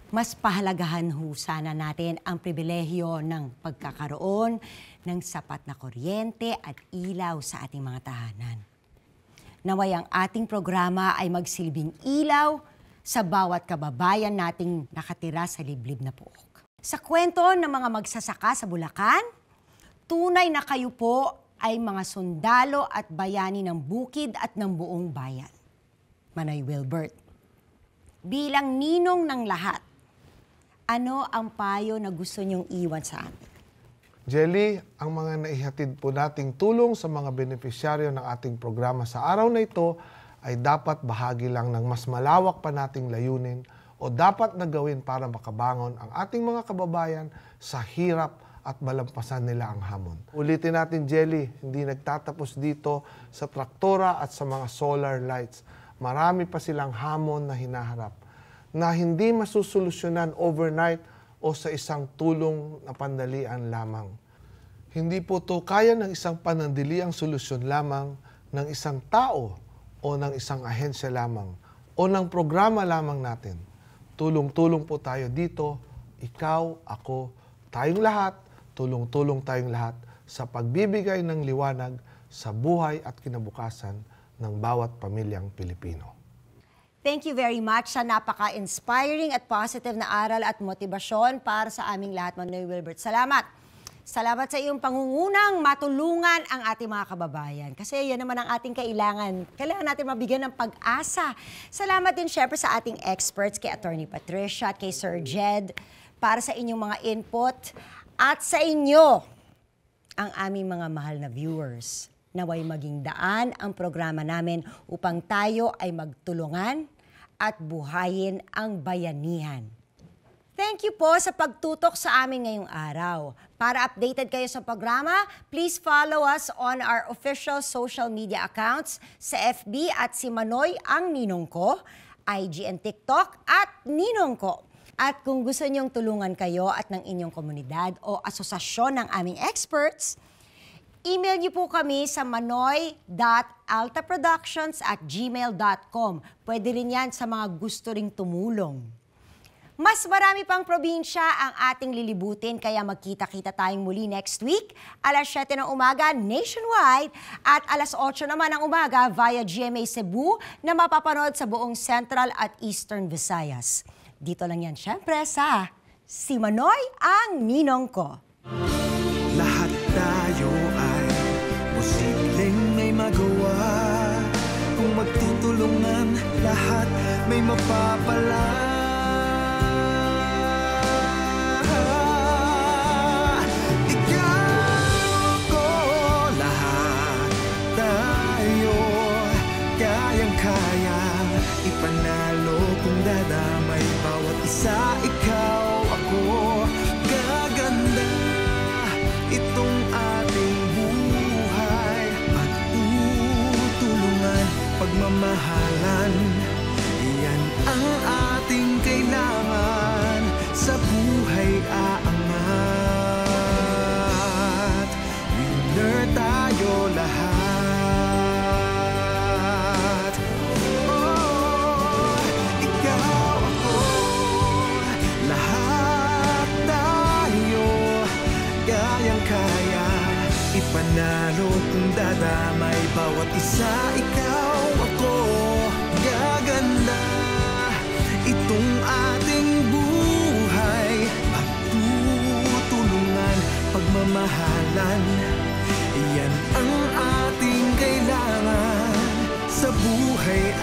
mas pahalagahan ho sana natin ang pribilehyo ng pagkakaroon ng sapat na kuryente at ilaw sa ating mga tahanan. Naway ang ating programa ay magsilbing ilaw sa bawat kababayan nating nakatira sa liblib na pook. Sa kwento ng mga magsasaka sa Bulacan, tunay na kayo po ay mga sundalo at bayani ng bukid at ng buong bayan. Manoy Wilbert, bilang ninong ng lahat, ano ang payo na gusto niyong iwan sa amin? Jelly, ang mga naihatid po nating tulong sa mga benepisyaryo ng ating programa sa araw na ito ay dapat bahagi lang ng mas malawak pa nating layunin o dapat na gawin para makabangon ang ating mga kababayan sa hirap at malampasan nila ang hamon. Ulitin natin, Jelly, hindi nagtatapos dito sa traktora at sa mga solar lights. Marami pa silang hamon na hinaharap na hindi masusolusyonan overnight o sa isang tulong na pandalian lamang. Hindi po ito kaya ng isang panandaliang solusyon lamang ng isang tao o ng isang ahensya lamang o ng programa lamang natin. Tulong-tulong po tayo dito, ikaw, ako, tayong lahat, tulong-tulong tayong lahat sa pagbibigay ng liwanag sa buhay at kinabukasan ng bawat pamilyang Pilipino. Thank you very much sa napaka-inspiring at positive na aral at motibasyon para sa aming lahat, Manoy Wilbert. Salamat! Salamat sa iyong pangungunang matulungan ang ating mga kababayan. Kasi yan naman ang ating kailangan. Kailangan natin mabigyan ng pag-asa. Salamat din syempre sa ating experts, kay Attorney Patricia at kay Sir Jed, para sa inyong mga input. At sa inyo, ang aming mga mahal na viewers. Naway maging daan ang programa namin upang tayo ay magtulungan at buhayin ang bayanihan. Thank you po sa pagtutok sa amin ngayong araw. Para updated kayo sa programa, please follow us on our official social media accounts sa FB at si Manoy ang Ninong Ko, IG and TikTok at Ninong Ko. At kung gusto niyong tulungan kayo at ng inyong komunidad o asosasyon ng aming experts, email niyo po kami sa manoy.altaproductions@gmail.com. Pwede rin yan sa mga gusto ring tumulong. Mas marami pang probinsya ang ating lilibutin, kaya magkita-kita tayong muli next week, alas 7 ng umaga nationwide at alas 8 naman ng umaga via GMA Cebu na mapapanood sa buong Central at Eastern Visayas. Dito lang yan syempre sa Si Manoy ang Ninong Ko. Lahat tayo ay posibleng may magawa. Kung magtutulungan, lahat may mapapala. Ikaw ko, lahat tayo kayang-kaya ipanalo kung dadamay bawat isa. Ikaw, ako, gaganda itong ating buhay. Magtutulungan, pagmamahalan, yan ang ating kailangan. Sa buhay aangat, winner tayo lahat. Oh, ikaw, ako, lahat tayo kayang-kaya ipanalo kung dadamay bawat isa. Ikaw, ako, gaganda itong ating buhay. Magtutulungan, pagmamahalan, yan ang ating kailangan. Sa buhay